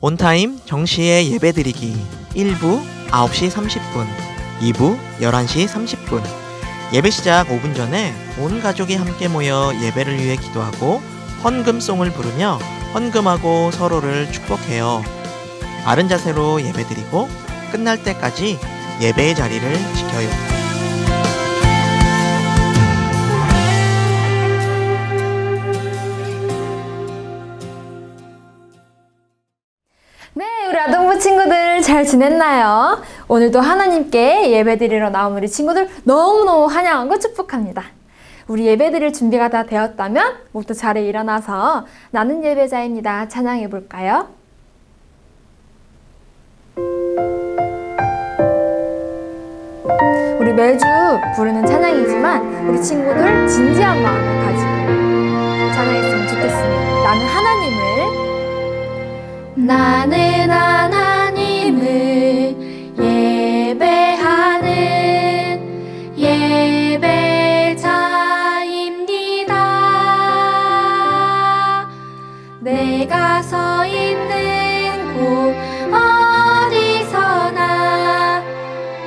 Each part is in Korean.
온타임 정시에 예배드리기 1부 9시 30분, 2부 11시 30분. 예배 시작 5분 전에 온 가족이 함께 모여 예배를 위해 기도하고 헌금송을 부르며 헌금하고 서로를 축복해요. 바른 자세로 예배드리고 끝날 때까지 예배의 자리를 지켜요. 네, 우리 아동부 친구들 잘 지냈나요? 오늘도 하나님께 예배드리러 나온 우리 친구들 너무너무 환영하고 축복합니다. 우리 예배드릴 준비가 다 되었다면 모두 자리에 일어나서 나는 예배자입니다. 찬양해 볼까요? 우리 매주 부르는 찬양이지만 우리 친구들 진지한 마음을 가지고 찬양했으면 좋겠습니다. 나는 하나님을 예배하는 예배자입니다. 내가 서 있는 곳 어디서나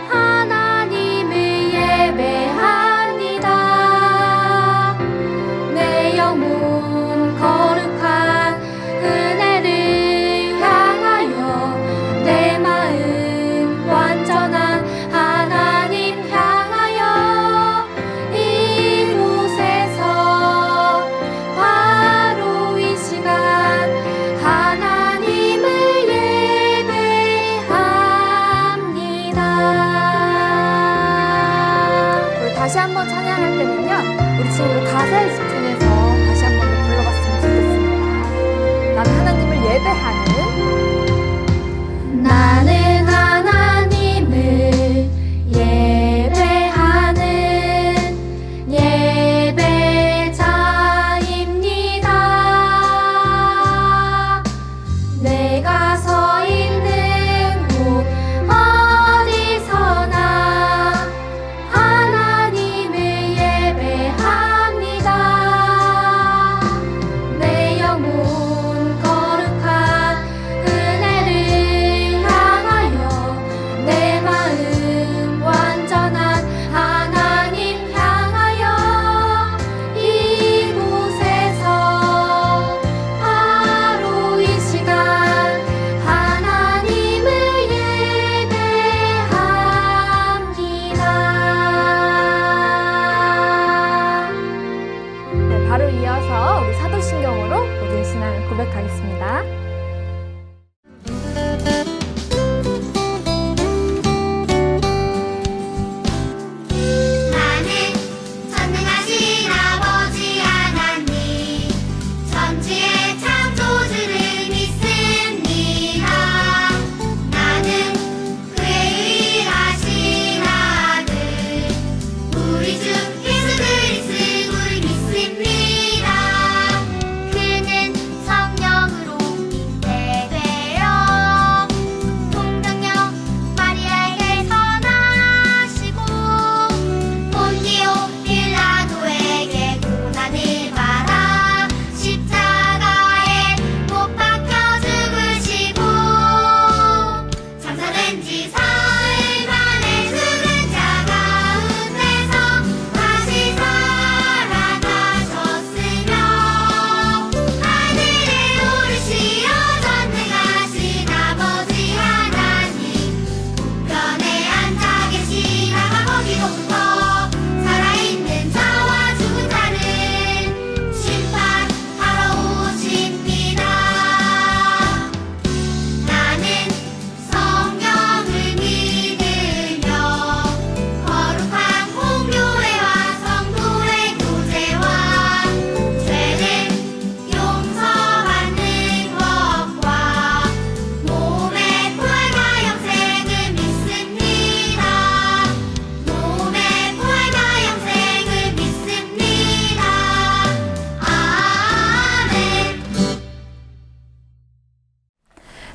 하나님을 예배합니다. 내 영혼 거룩한 은혜를 향하여 내 마음 완전한 하나님 향하여 이곳에서 바로 이 시간 하나님을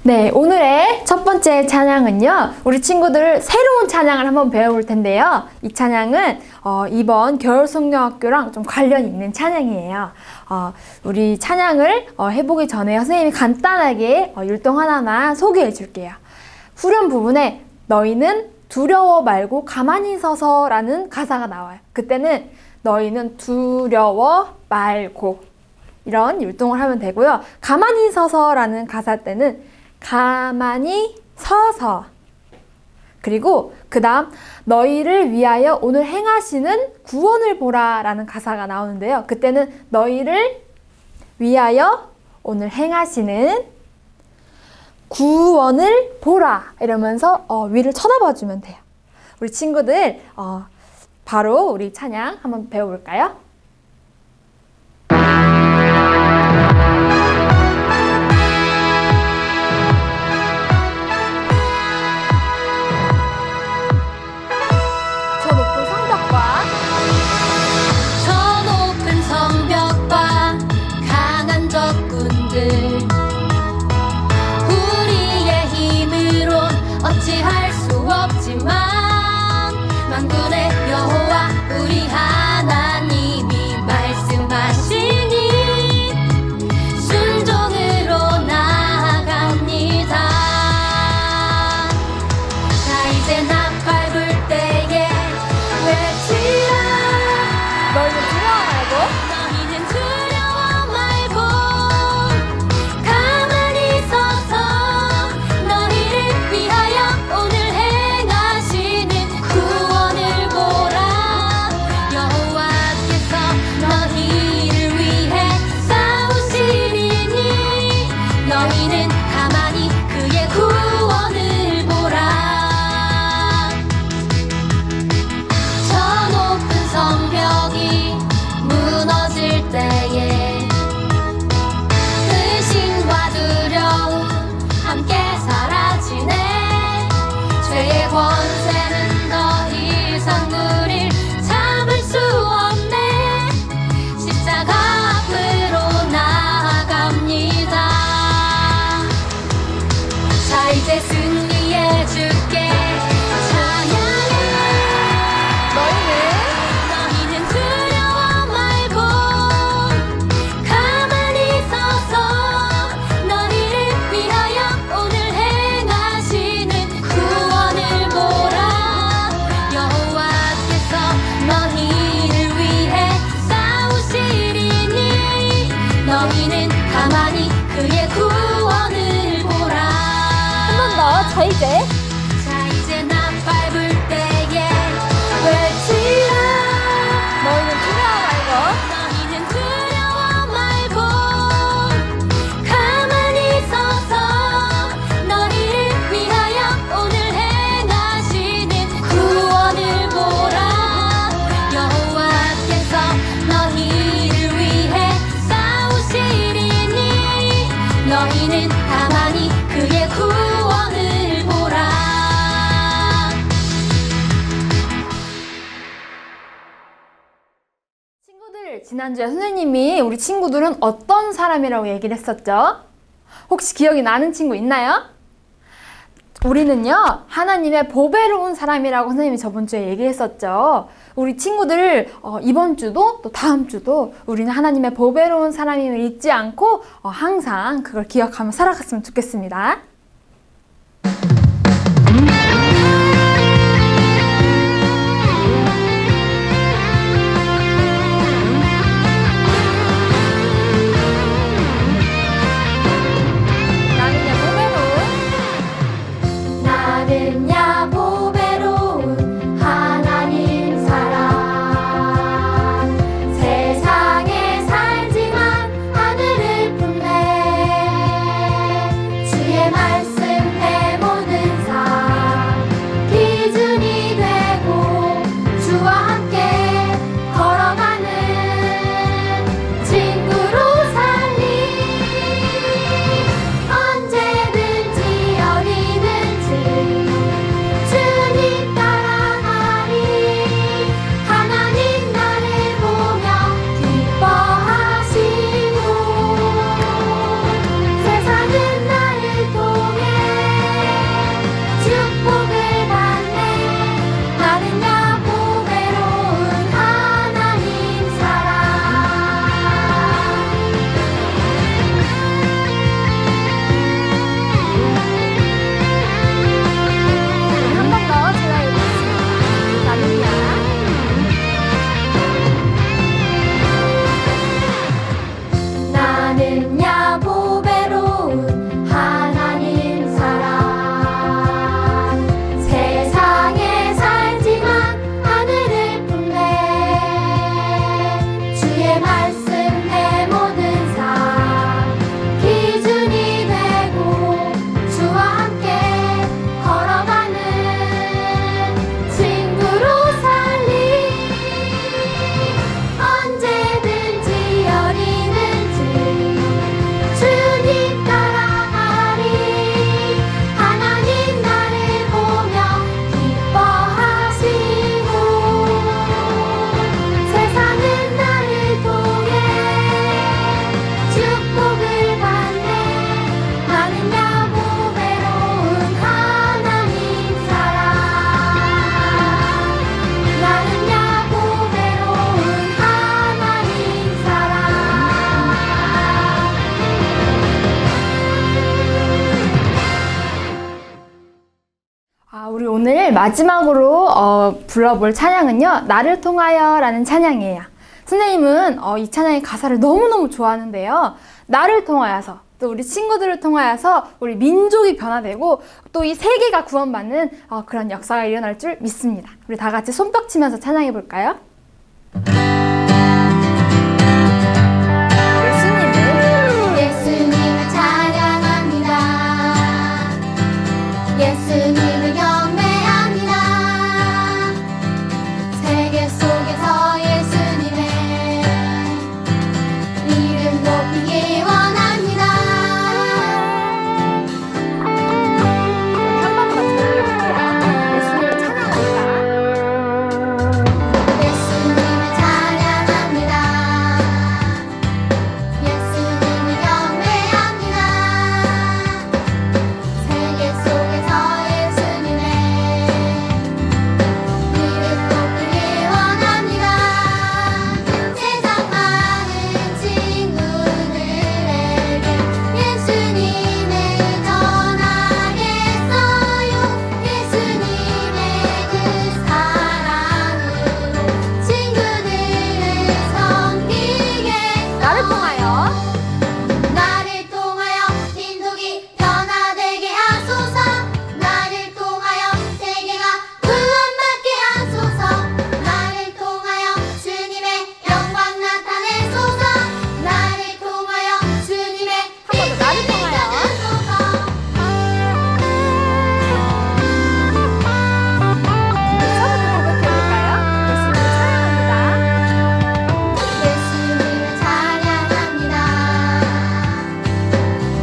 네, 오늘의 첫 번째 찬양은요, 우리 친구들 새로운 찬양을 한번 배워볼 텐데요. 이 찬양은 이번 겨울송년학교랑 좀 관련이 있는 찬양이에요. 우리 찬양을 해보기 전에 선생님이 간단하게 율동 하나만 소개해 줄게요. 후렴 부분에 너희는 두려워 말고 가만히 서서 라는 가사가 나와요. 그때는 너희는 두려워 말고 이런 율동을 하면 되고요. 가만히 서서 라는 가사 때는 가만히 서서, 그리고 그 다음 너희를 위하여 오늘 행하시는 구원을 보라 라는 가사가 나오는데요. 그때는 너희를 위하여 오늘 행하시는 구원을 보라 이러면서 위를 쳐다봐 주면 돼요. 우리 친구들 바로 우리 찬양 한번 배워볼까요? 지난주에 선생님이 우리 친구들은 어떤 사람이라고 얘기를 했었죠? 혹시 기억이 나는 친구 있나요? 우리는요, 하나님의 보배로운 사람이라고 선생님이 저번 주에 얘기했었죠. 우리 친구들 이번 주도 또 다음 주도 우리는 하나님의 보배로운 사람임을 잊지 않고 항상 그걸 기억하며 살아갔으면 좋겠습니다. 나는야 보배로운 하나님 사랑 세상에 살지만 하늘을 품네 주의 말씀 해보는 삶 기준이 되고 주와 함께 걸어가는 친구로 살리 언제든지 어디든지 주님 따라가리 하나님 나를 보며 기뻐하시고 세상은 나를 통해 우리 오늘 마지막으로 불러볼 찬양은요, 나를 통하여 라는 찬양이에요. 선생님은 이 찬양의 가사를 너무너무 좋아하는데요. 나를 통하여서, 또 우리 친구들을 통하여서 우리 민족이 변화되고 또 이 세계가 구원받는 그런 역사가 일어날 줄 믿습니다. 우리 다 같이 손뼉 치면서 찬양해 볼까요? 예수님을 찬양합니다. 예수님을 경배합니다. 세계 속에서 예수님의 이름 높이기 원합니다. 한 번만 더 들려볼게요. 예수님을 찬양합니다. 예수님을 찬양합니다. 예수님을 경배합니다. 세계 속에서 예수님의 이름 높이기 원합니다. 세상 많은 친구들에게 예수님을 전하겠어요. 예수님의 그 사랑으로 친구들을 섬기게. 나를 통하여 나를 통하여 민족이 변화되게 하소서. 나를 통하여 세계가 구원받게 하소서. 나를 통하여 주님의 영광 나타내소서. 나를 통하여 주님의 번 더, 나를 통하여. 처음부터 고백해볼까요? 예수님을 찬양합니다. 예수님을 찬양합니다.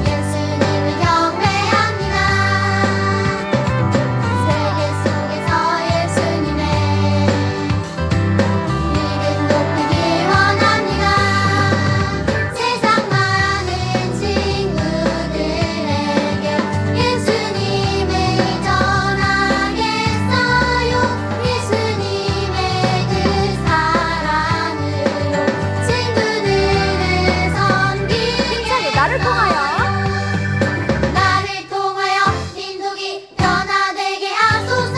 예수님을 경배합니다. 세계 속에서 예수님의 이름 높이기 원합니다. 세상 많은 친구들에게 예수님을 전하겠어요. 예수님의 그 사랑으로 친구들을 섬기게. 나를 통하여 나를 통하여 민족이 변화되게 하소서.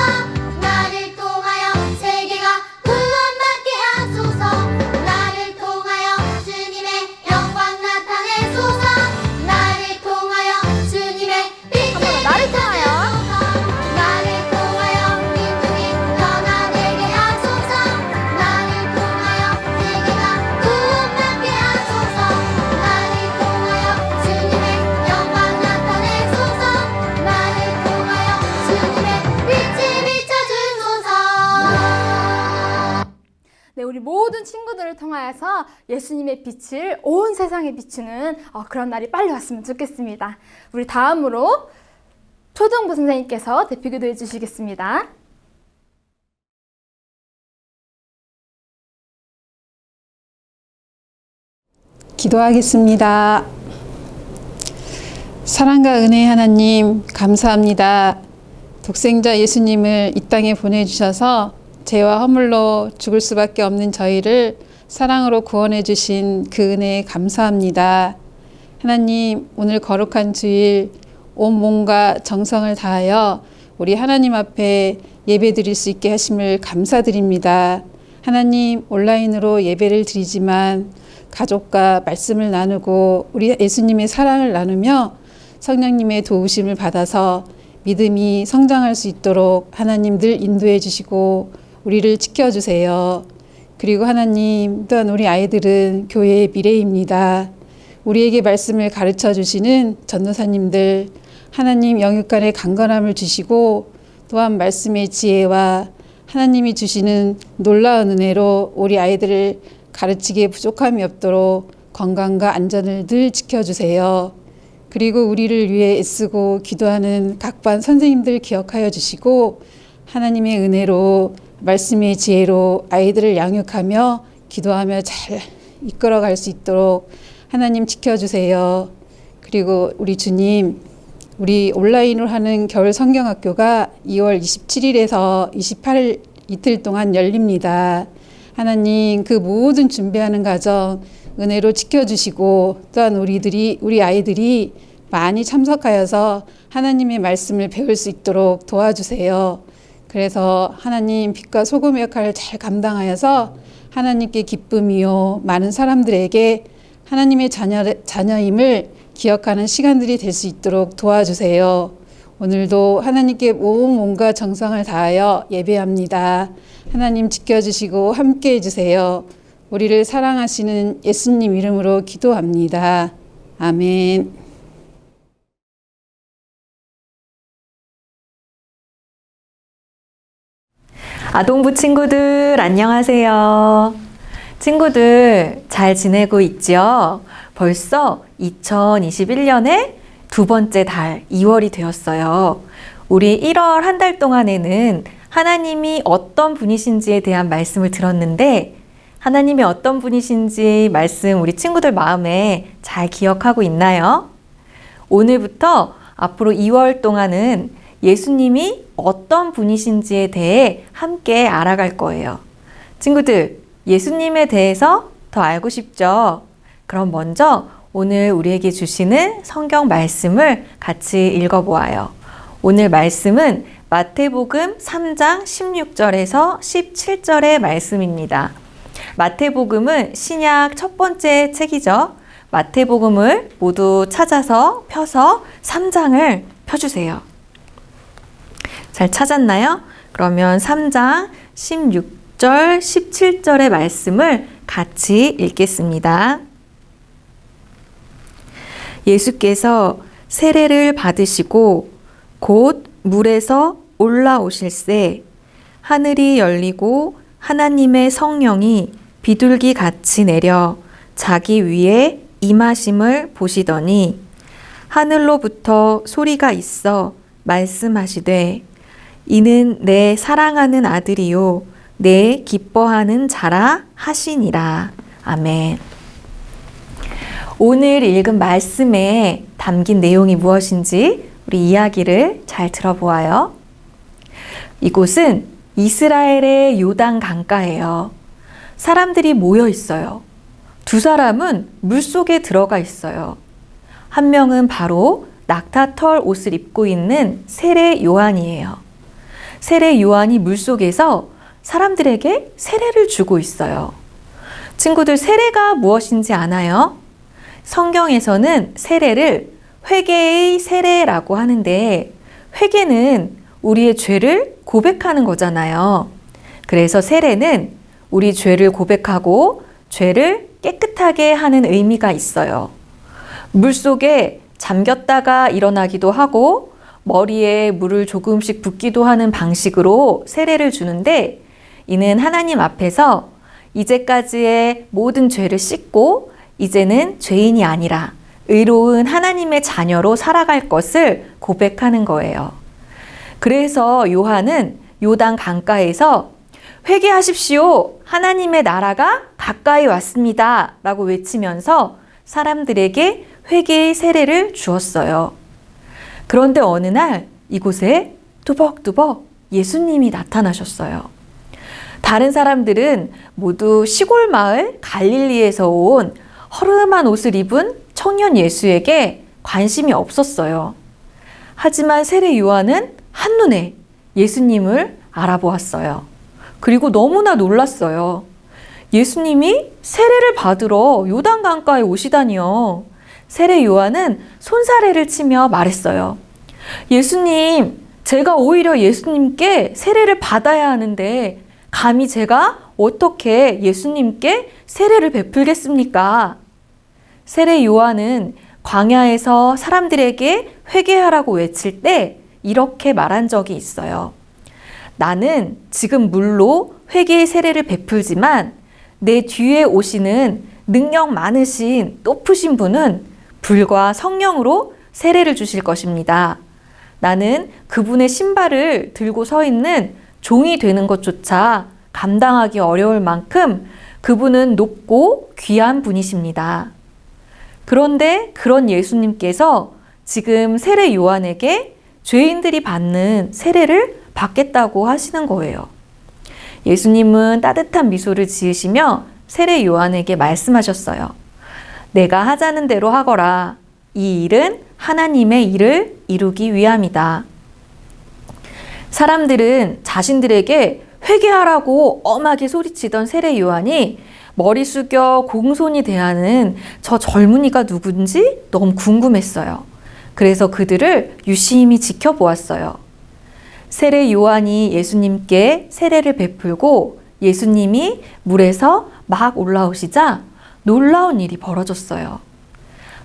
나를 통하여 세계가 구원받게 하소서. 나를 통하여 주님의 영광 나타내소서. 나를 통하여 주님의 빛을 나를 통하여. 비춰주소서. 나를 통하여 민족이 변화되게 하소서. 나를 통하여 세계가 구원받게 하소서. 나를 통하여 주님의 영광 나타내소서. 나를 통하여 주님의 빛을 비춰주소서. 네, 우리 모든 친구들을 통하여서 예수님의 빛을 온 세상에 비추는 그런 날이 빨리 왔으면 좋겠습니다. 우리 다음으로 초등부 선생님께서 대표 기도해 주시겠습니다. 기도하겠습니다. 사랑과 은혜의 하나님, 감사합니다. 독생자 예수님을 이 땅에 보내주셔서 죄와 허물로 죽을 수밖에 없는 저희를 사랑으로 구원해 주신 그 은혜에 감사합니다. 하나님, 오늘 거룩한 주일 온 몸과 정성을 다하여 우리 하나님 앞에 예배 드릴 수 있게 하심을 감사드립니다. 하나님, 온라인으로 예배를 드리지만 가족과 말씀을 나누고 우리 예수님의 사랑을 나누며 성령님의 도우심을 받아서 믿음이 성장할 수 있도록 하나님 늘 인도해 주시고 우리를 지켜주세요. 그리고 하나님, 또한 우리 아이들은 교회의 미래입니다. 우리에게 말씀을 가르쳐 주시는 전도사님들, 하나님 영육간의 강건함을 주시고 또한 말씀의 지혜와 하나님이 주시는 놀라운 은혜로 우리 아이들을 가르치기에 부족함이 없도록 건강과 안전을 늘 지켜주세요. 그리고 우리를 위해 애쓰고 기도하는 각 반 선생님들 기억하여 주시고 하나님의 은혜로 말씀의 지혜로 아이들을 양육하며 기도하며 잘 이끌어갈 수 있도록 하나님 지켜주세요. 그리고 우리 주님, 우리 온라인으로 하는 겨울 성경학교가 2월 27일에서 28일 이틀 동안 열립니다. 하나님, 그 모든 준비하는 과정 은혜로 지켜주시고 또한 우리 아이들이 많이 참석하여서 하나님의 말씀을 배울 수 있도록 도와주세요. 그래서 하나님 빛과 소금의 역할을 잘 감당하여서 하나님께 기쁨이요 많은 사람들에게 하나님의 자녀임을 기억하는 시간들이 될 수 있도록 도와주세요. 오늘도 하나님께 온 몸과 정성을 다하여 예배합니다. 하나님 지켜주시고 함께 해주세요. 우리를 사랑하시는 예수님 이름으로 기도합니다. 아멘. 아동부 친구들 안녕하세요. 친구들 잘 지내고 있죠? 벌써 2021년에 두 번째 달 2월이 되었어요. 우리 1월 한 달 동안에는 하나님이 어떤 분이신지에 대한 말씀을 들었는데 하나님이 어떤 분이신지 말씀 우리 친구들 마음에 잘 기억하고 있나요? 오늘부터 앞으로 2월 동안은 예수님이 어떤 분이신지에 대해 함께 알아갈 거예요. 친구들, 예수님에 대해서 더 알고 싶죠? 그럼 먼저 오늘 우리에게 주시는 성경 말씀을 같이 읽어보아요. 오늘 말씀은 마태복음 3장 16절에서 17절의 말씀입니다. 마태복음은 신약 첫 번째 책이죠. 마태복음을 모두 찾아서 펴서 3장을 펴주세요. 잘 찾았나요? 그러면 3장 16절, 17절의 말씀을 같이 읽겠습니다. 예수께서 세례를 받으시고 곧 물에서 올라오실새 하늘이 열리고 하나님의 성령이 비둘기 같이 내려 자기 위에 임하심을 보시더니 하늘로부터 소리가 있어 말씀하시되 이는 내 사랑하는 아들이요 내 기뻐하는 자라 하시니라. 아멘. 오늘 읽은 말씀에 담긴 내용이 무엇인지 우리 이야기를 잘 들어보아요. 이곳은 이스라엘의 요단 강가예요. 사람들이 모여 있어요. 두 사람은 물속에 들어가 있어요. 한 명은 바로 낙타털 옷을 입고 있는 세례 요한이에요. 세례 요한이 물속에서 사람들에게 세례를 주고 있어요. 친구들, 세례가 무엇인지 아나요? 성경에서는 세례를 회개의 세례라고 하는데 회개는 우리의 죄를 고백하는 거잖아요. 그래서 세례는 우리 죄를 고백하고 죄를 깨끗하게 하는 의미가 있어요. 물속에 잠겼다가 일어나기도 하고 머리에 물을 조금씩 붓기도 하는 방식으로 세례를 주는데 이는 하나님 앞에서 이제까지의 모든 죄를 씻고 이제는 죄인이 아니라 의로운 하나님의 자녀로 살아갈 것을 고백하는 거예요. 그래서 요한은 요단 강가에서 회개하십시오. 하나님의 나라가 가까이 왔습니다. 라고 외치면서 사람들에게 회개의 세례를 주었어요. 그런데 어느 날 이곳에 뚜벅뚜벅 예수님이 나타나셨어요. 다른 사람들은 모두 시골 마을 갈릴리에서 온 허름한 옷을 입은 청년 예수에게 관심이 없었어요. 하지만 세례 요한은 한눈에 예수님을 알아보았어요. 그리고 너무나 놀랐어요. 예수님이 세례를 받으러 요단강가에 오시다니요. 세례 요한은 손사래를 치며 말했어요. 예수님, 제가 오히려 예수님께 세례를 받아야 하는데 감히 제가 어떻게 예수님께 세례를 베풀겠습니까? 세례 요한은 광야에서 사람들에게 회개하라고 외칠 때 이렇게 말한 적이 있어요. 나는 지금 물로 회개의 세례를 베풀지만 내 뒤에 오시는 능력 많으신 높으신 분은 불과 성령으로 세례를 주실 것입니다. 나는 그분의 신발을 들고 서 있는 종이 되는 것조차 감당하기 어려울 만큼 그분은 높고 귀한 분이십니다. 그런데 그런 예수님께서 지금 세례 요한에게 죄인들이 받는 세례를 받겠다고 하시는 거예요. 예수님은 따뜻한 미소를 지으시며 세례 요한에게 말씀하셨어요. 내가 하자는 대로 하거라. 이 일은 하나님의 일을 이루기 위함이다. 사람들은 자신들에게 회개하라고 엄하게 소리치던 세례 요한이 머리 숙여 공손히 대하는 저 젊은이가 누군지 너무 궁금했어요. 그래서 그들을 유심히 지켜보았어요. 세례 요한이 예수님께 세례를 베풀고 예수님이 물에서 막 올라오시자 놀라운 일이 벌어졌어요.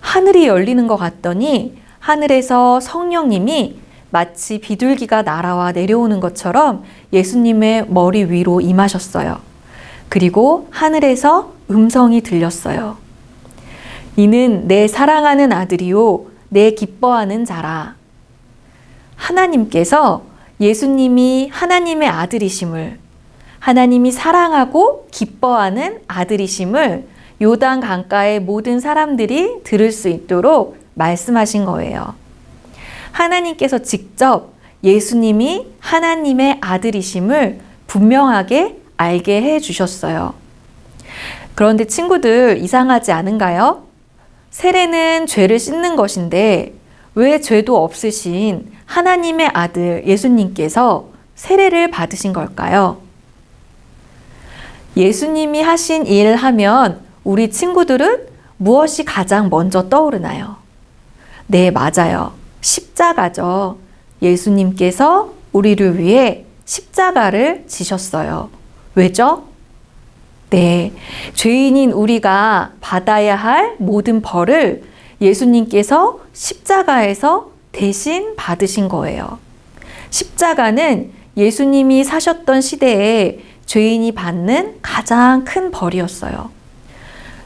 하늘이 열리는 것 같더니 하늘에서 성령님이 마치 비둘기가 날아와 내려오는 것처럼 예수님의 머리 위로 임하셨어요. 그리고 하늘에서 음성이 들렸어요. 이는 내 사랑하는 아들이요 내 기뻐하는 자라. 하나님께서 예수님이 하나님의 아들이심을, 하나님이 사랑하고 기뻐하는 아들이심을 요단 강가의 모든 사람들이 들을 수 있도록 말씀하신 거예요. 하나님께서 직접 예수님이 하나님의 아들이심을 분명하게 알게 해 주셨어요. 그런데 친구들, 이상하지 않은가요? 세례는 죄를 씻는 것인데 왜 죄도 없으신 하나님의 아들 예수님께서 세례를 받으신 걸까요? 예수님이 하신 일 하면 우리 친구들은 무엇이 가장 먼저 떠오르나요? 네, 맞아요. 십자가죠. 예수님께서 우리를 위해 십자가를 지셨어요. 왜죠? 네, 죄인인 우리가 받아야 할 모든 벌을 예수님께서 십자가에서 대신 받으신 거예요. 십자가는 예수님이 사셨던 시대에 죄인이 받는 가장 큰 벌이었어요.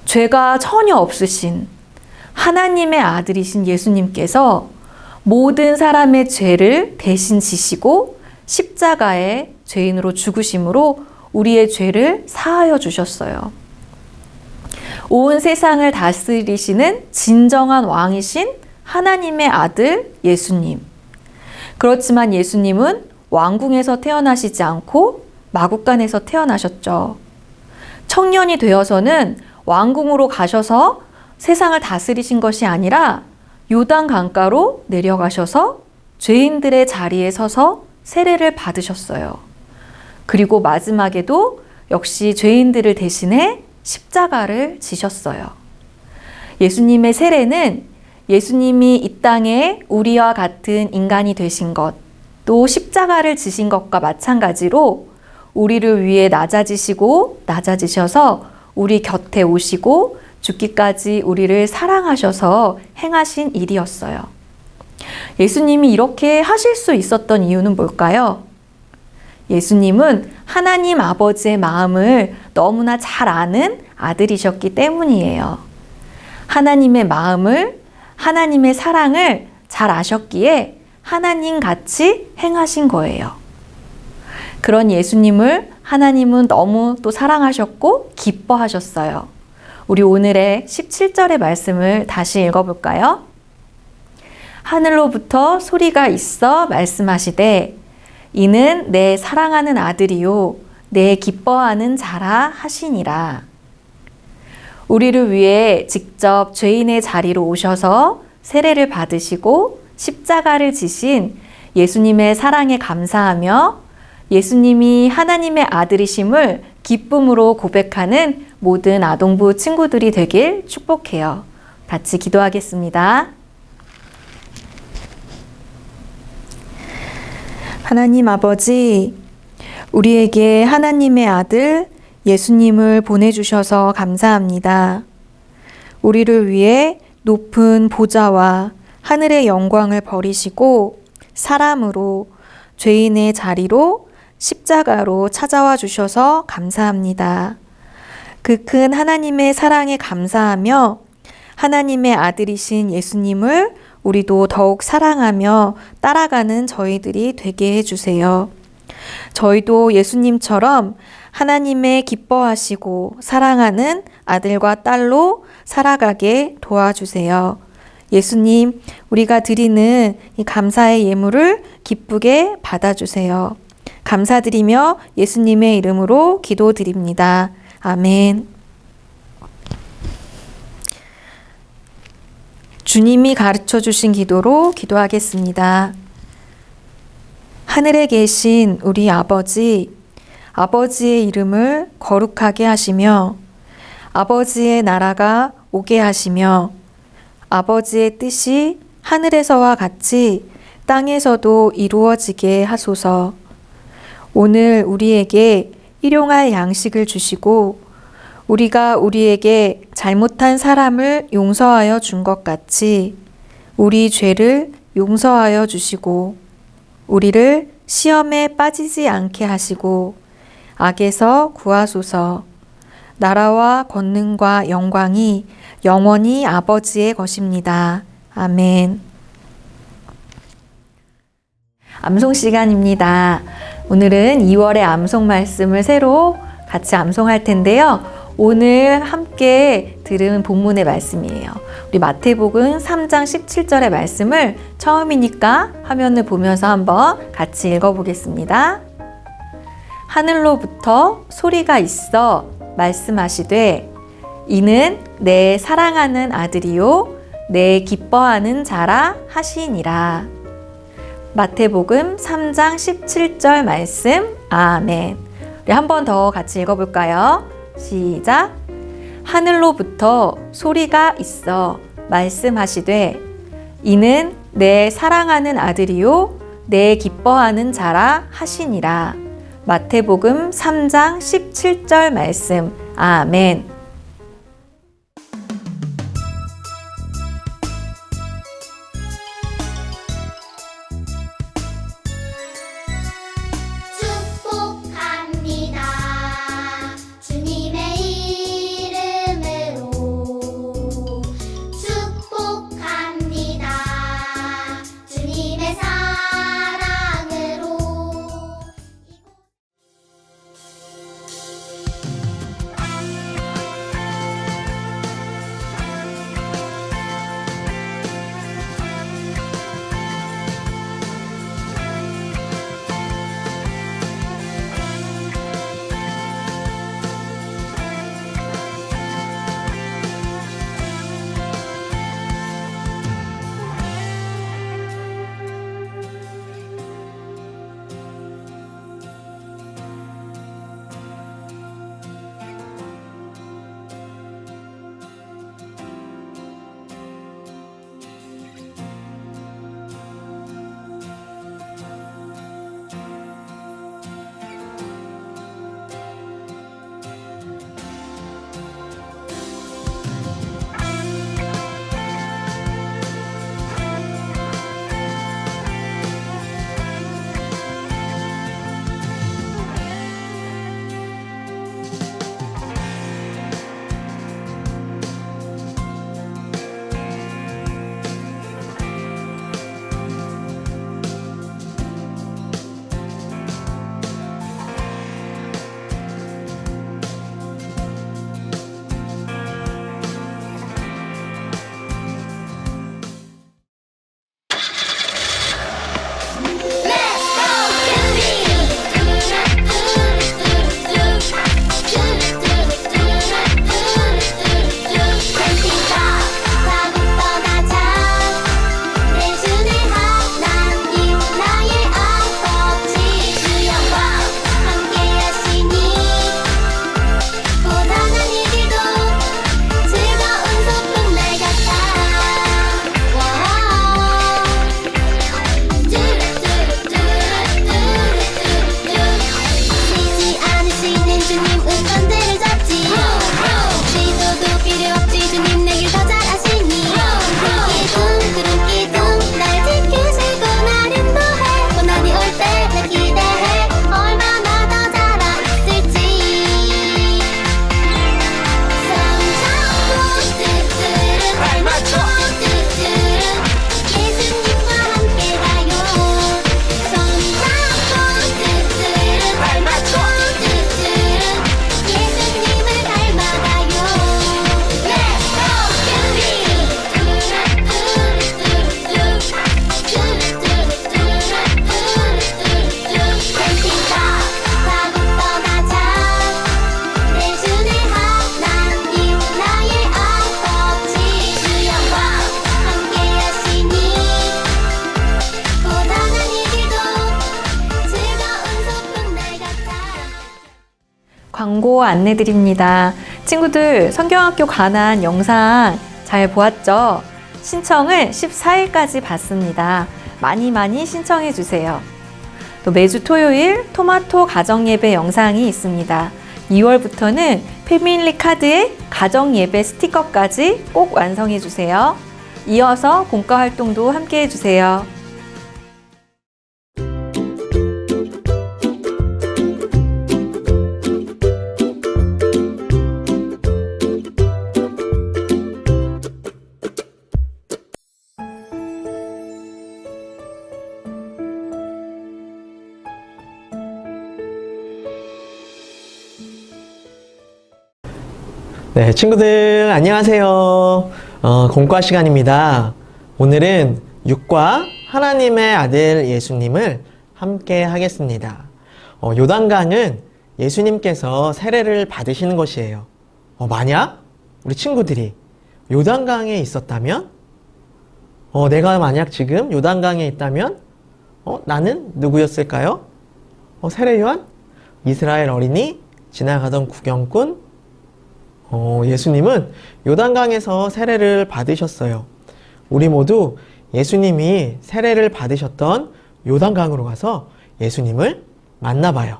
죄가 전혀 없으신 하나님의 아들이신 예수님께서 모든 사람의 죄를 대신 지시고 십자가에 죄인으로 죽으심으로 우리의 죄를 사하여 주셨어요. 온 세상을 다스리시는 진정한 왕이신 하나님의 아들 예수님. 그렇지만 예수님은 왕궁에서 태어나시지 않고 마국간에서 태어나셨죠. 청년이 되어서는 왕궁으로 가셔서 세상을 다스리신 것이 아니라 요단 강가로 내려가셔서 죄인들의 자리에 서서 세례를 받으셨어요. 그리고 마지막에도 역시 죄인들을 대신해 십자가를 지셨어요. 예수님의 세례는 예수님이 이 땅에 우리와 같은 인간이 되신 것, 또 십자가를 지신 것과 마찬가지로 우리를 위해 낮아지셔서 우리 곁에 오시고 죽기까지 우리를 사랑하셔서 행하신 일이었어요. 예수님이 이렇게 하실 수 있었던 이유는 뭘까요? 예수님은 하나님 아버지의 마음을 너무나 잘 아는 아들이셨기 때문이에요. 하나님의 마음을, 하나님의 사랑을 잘 아셨기에 하나님 같이 행하신 거예요. 그런 예수님을 하나님은 너무 또 사랑하셨고 기뻐하셨어요. 우리 오늘의 17절의 말씀을 다시 읽어볼까요? 하늘로부터 소리가 있어 말씀하시되 이는 내 사랑하는 아들이요 내 기뻐하는 자라 하시니라. 우리를 위해 직접 죄인의 자리로 오셔서 세례를 받으시고 십자가를 지신 예수님의 사랑에 감사하며 예수님이 하나님의 아들이심을 기쁨으로 고백하는 모든 아동부 친구들이 되길 축복해요. 같이 기도하겠습니다. 하나님 아버지, 우리에게 하나님의 아들 예수님을 보내주셔서 감사합니다. 우리를 위해 높은 보좌와 하늘의 영광을 버리시고 사람으로 죄인의 자리로 십자가로 찾아와 주셔서 감사합니다. 그 큰 하나님의 사랑에 감사하며 하나님의 아들이신 예수님을 우리도 더욱 사랑하며 따라가는 저희들이 되게 해주세요. 저희도 예수님처럼 하나님의 기뻐하시고 사랑하는 아들과 딸로 살아가게 도와주세요. 예수님, 우리가 드리는 이 감사의 예물을 기쁘게 받아주세요. 감사드리며 예수님의 이름으로 기도드립니다. 아멘. 주님이 가르쳐 주신 기도로 기도하겠습니다. 하늘에 계신 우리 아버지, 아버지의 이름을 거룩하게 하시며 아버지의 나라가 오게 하시며 아버지의 뜻이 하늘에서와 같이 땅에서도 이루어지게 하소서. 오늘 우리에게 일용할 양식을 주시고 우리가 우리에게 잘못한 사람을 용서하여 준 것 같이 우리 죄를 용서하여 주시고 우리를 시험에 빠지지 않게 하시고 악에서 구하소서. 나라와 권능과 영광이 영원히 아버지의 것입니다. 아멘. 암송 시간입니다. 오늘은 2월의 암송 말씀을 새로 같이 암송할 텐데요. 오늘 함께 들은 본문의 말씀이에요. 우리 마태복음 3장 17절의 말씀을 처음이니까 화면을 보면서 한번 같이 읽어보겠습니다. 하늘로부터 소리가 있어 말씀하시되 이는 내 사랑하는 아들이요 내 기뻐하는 자라 하시니라. 마태복음 3장 17절 말씀. 아멘. 우리 한 번 더 같이 읽어볼까요? 시작. 하늘로부터 소리가 있어 말씀하시되 이는 내 사랑하는 아들이요 내 기뻐하는 자라 하시니라. 마태복음 3장 17절 말씀. 아멘. 축복합니다. 주님의 이름으로 축복합니다. 주님의 사랑으로 광고 안내드립니다. 친구들, 성경학교 관한 영상 잘 보았죠? 신청을 14일까지 받습니다. 많이 신청해 주세요. 또 매주 토요일 토마토 가정예배 영상이 있습니다. 2월부터는 패밀리 카드에 가정예배 스티커까지 꼭 완성해 주세요. 이어서 공과 활동도 함께 해주세요. 네, 친구들 안녕하세요. 공과 시간입니다. 오늘은 6과 하나님의 아들 예수님을 함께 하겠습니다. 요단강은 예수님께서 세례를 받으시는 곳이에요. 만약 우리 친구들이 요단강에 있었다면, 내가 만약 지금 요단강에 있다면, 나는 누구였을까요? 세례 요한? 이스라엘 어린이? 지나가던 구경꾼? 예수님은 요단강에서 세례를 받으셨어요. 우리 모두 예수님이 세례를 받으셨던 요단강으로 가서 예수님을 만나봐요.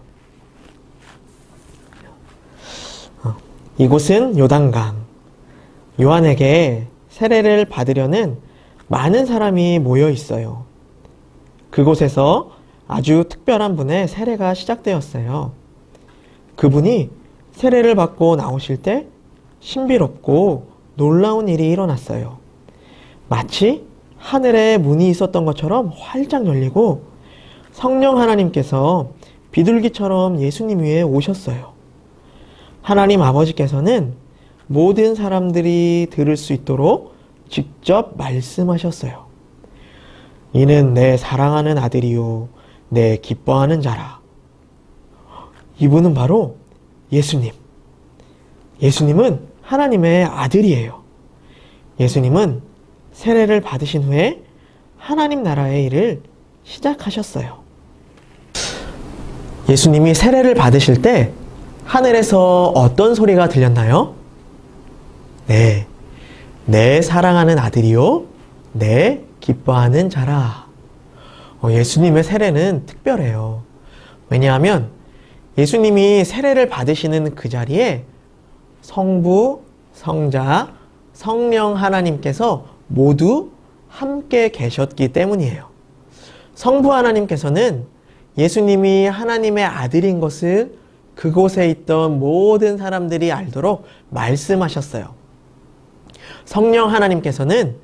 이곳은 요단강. 요한에게 세례를 받으려는 많은 사람이 모여 있어요. 그곳에서 아주 특별한 분의 세례가 시작되었어요. 그분이 세례를 받고 나오실 때 신비롭고 놀라운 일이 일어났어요. 마치 하늘에 문이 있었던 것처럼 활짝 열리고 성령 하나님께서 비둘기처럼 예수님 위에 오셨어요. 하나님 아버지께서는 모든 사람들이 들을 수 있도록 직접 말씀하셨어요. 이는 내 사랑하는 아들이요 내 기뻐하는 자라. 이분은 바로 예수님. 예수님은 하나님의 아들이에요. 예수님은 세례를 받으신 후에 하나님 나라의 일을 시작하셨어요. 예수님이 세례를 받으실 때 하늘에서 어떤 소리가 들렸나요? 네, 내 사랑하는 아들이요, 내 기뻐하는 자라. 예수님의 세례는 특별해요. 왜냐하면 예수님이 세례를 받으시는 그 자리에 성부, 성자, 성령 하나님께서 모두 함께 계셨기 때문이에요. 성부 하나님께서는 예수님이 하나님의 아들인 것을 그곳에 있던 모든 사람들이 알도록 말씀하셨어요. 성령 하나님께서는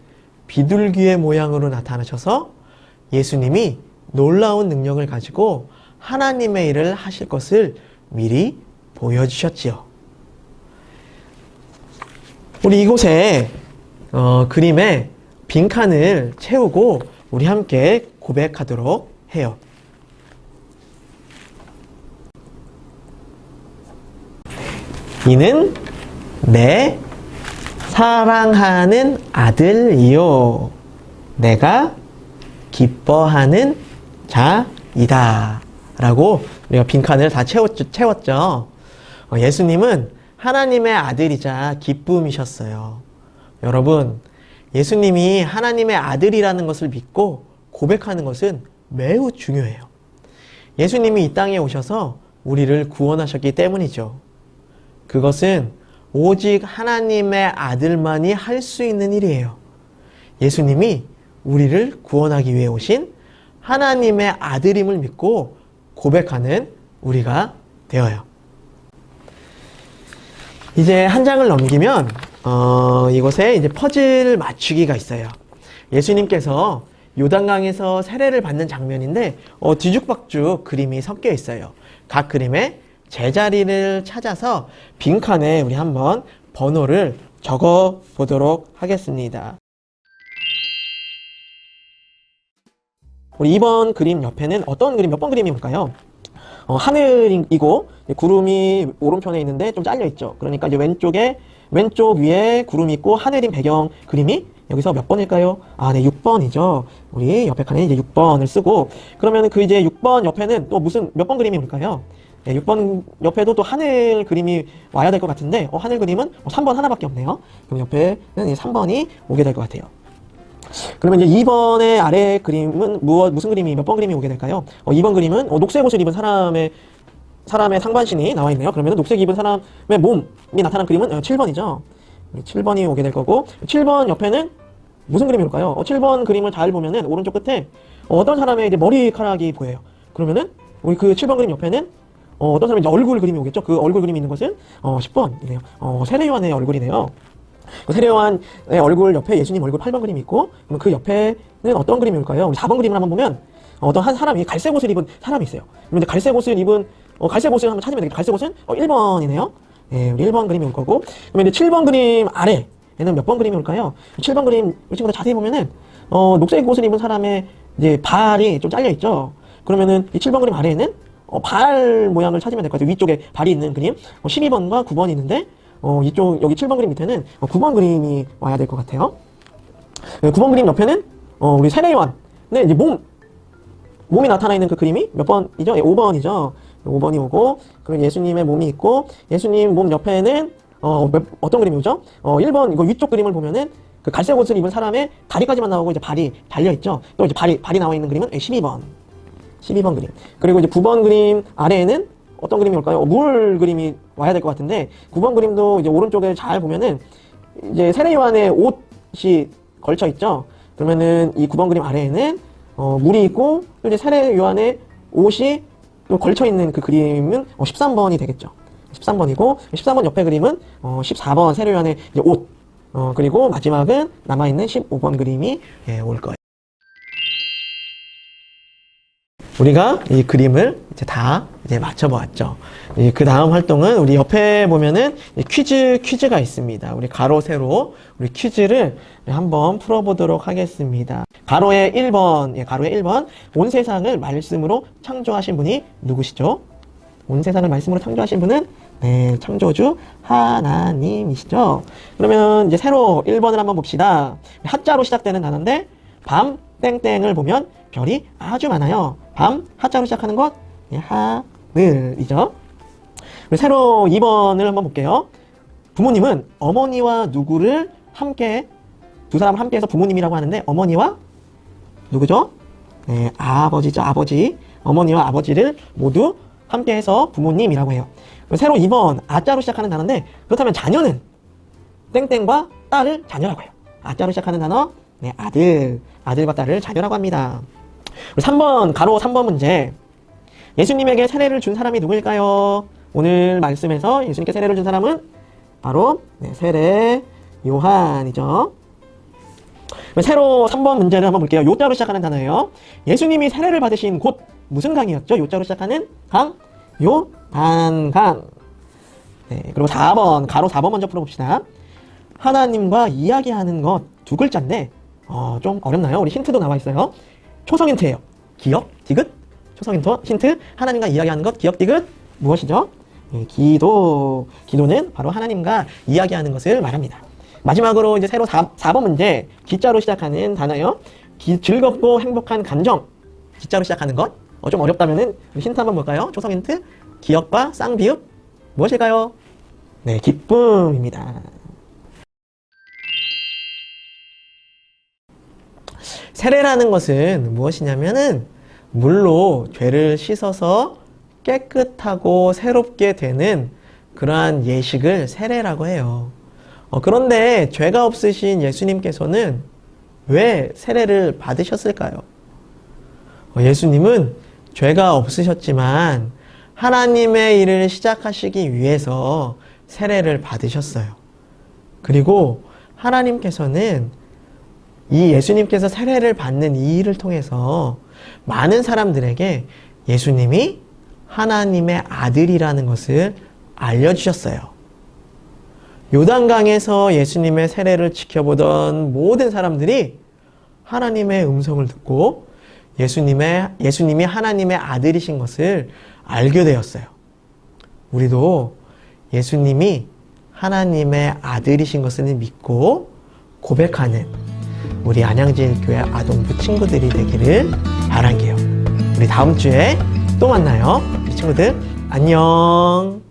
비둘기의 모양으로 나타나셔서 예수님이 놀라운 능력을 가지고 하나님의 일을 하실 것을 미리 보여주셨지요. 우리 이곳에 그림에 빈칸을 채우고 우리 함께 고백하도록 해요. 이는 내 사랑하는 아들이요 내가 기뻐하는 자이다 라고 우리가 빈칸을 다 채웠죠. 예수님은 하나님의 아들이자 기쁨이셨어요. 여러분, 예수님이 하나님의 아들이라는 것을 믿고 고백하는 것은 매우 중요해요. 예수님이 이 땅에 오셔서 우리를 구원하셨기 때문이죠. 그것은 오직 하나님의 아들만이 할 수 있는 일이에요. 예수님이 우리를 구원하기 위해 오신 하나님의 아들임을 믿고 고백하는 우리가 되어요. 이제 한 장을 넘기면 이곳에 이제 퍼즐 맞추기가 있어요. 예수님께서 요단강에서 세례를 받는 장면인데 뒤죽박죽 그림이 섞여 있어요. 각 그림에 제자리를 찾아서 빈칸에 우리 한번 번호를 적어 보도록 하겠습니다. 우리 2번 그림 옆에는 어떤 그림, 몇 번 그림이 올까요? 하늘이고 구름이 오른편에 있는데 좀 잘려 있죠. 그러니까 이제 왼쪽 위에 구름이 있고 하늘인 배경 그림이 여기서 몇 번일까요? 네, 6번이죠. 우리 옆에 칸에 이제 6번을 쓰고, 그러면 그 이제 6번 옆에는 또 무슨 몇 번 그림이 올까요? 6번 옆에도 또 하늘 그림이 와야 될 것 같은데 하늘 그림은 3번 하나밖에 없네요. 그럼 옆에는 이 3번이 오게 될 것 같아요. 그러면 이제 2번의 아래 그림은 무슨 그림이 몇 번 그림이 오게 될까요? 2번 그림은 녹색 옷을 입은 사람의 상반신이 나와 있네요. 그러면 녹색 입은 사람의 몸이 나타난 그림은 7번이죠. 7번이 오게 될 거고 7번 옆에는 무슨 그림이 올까요? 7번 그림을 잘 보면은 오른쪽 끝에 어떤 사람의 이제 머리카락이 보여요. 그러면은 우리 그 7번 그림 옆에는 어떤 사람의 이제 얼굴 그림이 오겠죠. 그 얼굴 그림이 있는 것은 10번이네요. 세례 요한의 얼굴이네요. 그 세례 요한의 얼굴 옆에 예수님 얼굴 8번 그림이 있고 그럼 그 옆에는 어떤 그림이 올까요? 우리 4번 그림을 한번 보면 어떤 한 사람이 갈색 옷을 입은 사람이 있어요. 그럼 이제 갈색 옷을 한번 찾으면 되겠죠. 갈색 옷은 1번이네요. 네, 우리 1번 그림이 올 거고 그러면 이제 7번 그림 아래에는 몇 번 그림이 올까요? 7번 그림 우리 친구들 자세히 보면은 녹색 옷을 입은 사람의 이제 발이 좀 잘려 있죠. 그러면은 이 7번 그림 아래에는 발 모양을 찾으면 될 것 같아요. 위쪽에 발이 있는 그림 12번과 9번이 있는데 이쪽 여기 7번 그림 밑에는 9번 그림이 와야 될 것 같아요. 9번 그림 옆에는 우리 세례 요한의 이제 몸이 나타나 있는 그 그림이 몇 번이죠? 5번이죠. 5번이 오고 그리고 예수님의 몸이 있고 예수님 몸 옆에는 어떤 그림이 오죠? 1번 이거 위쪽 그림을 보면은 그 갈색 옷을 입은 사람의 다리까지만 나오고 이제 발이 달려 있죠. 또 이제 발이 나와 있는 그림은 12번 그림. 그리고 이제 9번 그림 아래에는 어떤 그림이 올까요? 물 그림이 와야 될 것 같은데 9번 그림도 이제 오른쪽에 잘 보면은 이제 세례 요한의 옷이 걸쳐 있죠. 그러면은 이 9번 그림 아래에는 물이 있고 또 이제 세례 요한의 옷이 또 걸쳐 있는 그 그림은 13번이 되겠죠. 13번이고 13번 옆에 그림은 14번 세례 요한의 이제 옷. 그리고 마지막은 남아 있는 15번 그림이 올 거예요. 우리가 이 그림을 이제 다 맞춰보았죠. 그 다음 활동은 우리 옆에 보면은 퀴즈가 있습니다. 우리 가로, 세로, 우리 퀴즈를 한번 풀어보도록 하겠습니다. 가로의 1번. 온 세상을 말씀으로 창조하신 분이 누구시죠? 온 세상을 말씀으로 창조하신 분은 창조주 하나님이시죠. 그러면 이제 세로 1번을 한번 봅시다. 하자로 시작되는 단어인데 밤 땡땡을 보면 별이 아주 많아요. 밤 하자로 시작하는 것 하늘이죠. 세로 2번을 한번 볼게요. 부모님은 어머니와 누구를 함께 두 사람을 함께 해서 부모님이라고 하는데 어머니와 누구죠? 아버지죠. 아버지. 어머니와 아버지를 모두 함께 해서 부모님이라고 해요. 세로 2번 아자로 시작하는 단어인데 그렇다면 자녀는 땡땡과 딸을 자녀라고 해요. 아자로 시작하는 단어 아들과 딸을 자녀라고 합니다. 3번 가로 3번 문제. 예수님에게 세례를 준 사람이 누구일까요? 오늘 말씀에서 예수님께 세례를 준 사람은 바로 세례 요한이죠. 세로 3번 문제를 한번 볼게요. 요자로 시작하는 단어예요. 예수님이 세례를 받으신 곳 무슨 강이었죠? 요자로 시작하는 강? 요단강. 그리고 4번 가로 4번 먼저 풀어봅시다. 하나님과 이야기하는 것 두 글자인데 좀 어렵나요? 우리 힌트도 나와 있어요. 초성 힌트예요. 기억, 디귿. 초성 힌트. 하나님과 이야기하는 것, 기억, 디귿. 무엇이죠? 기도는 바로 하나님과 이야기하는 것을 말합니다. 마지막으로 이제 세로 4번 문제. 기자로 시작하는 단어요. 즐겁고 행복한 감정. 기자로 시작하는 것. 좀 어렵다면은 힌트 한번 볼까요? 초성 힌트. 기억과 쌍비읍. 무엇일까요? 기쁨입니다. 세례라는 것은 무엇이냐면은 물로 죄를 씻어서 깨끗하고 새롭게 되는 그러한 예식을 세례라고 해요. 그런데 죄가 없으신 예수님께서는 왜 세례를 받으셨을까요? 예수님은 죄가 없으셨지만 하나님의 일을 시작하시기 위해서 세례를 받으셨어요. 그리고 하나님께서는 이 예수님께서 세례를 받는 이 일을 통해서 많은 사람들에게 예수님이 하나님의 아들이라는 것을 알려주셨어요. 요단강에서 예수님의 세례를 지켜보던 모든 사람들이 하나님의 음성을 듣고 예수님이 하나님의 아들이신 것을 알게 되었어요. 우리도 예수님이 하나님의 아들이신 것을 믿고 고백하는 우리 안양제일교회 아동부 친구들이 되기를 바랄게요. 우리 다음 주에 또 만나요. 우리 친구들 안녕.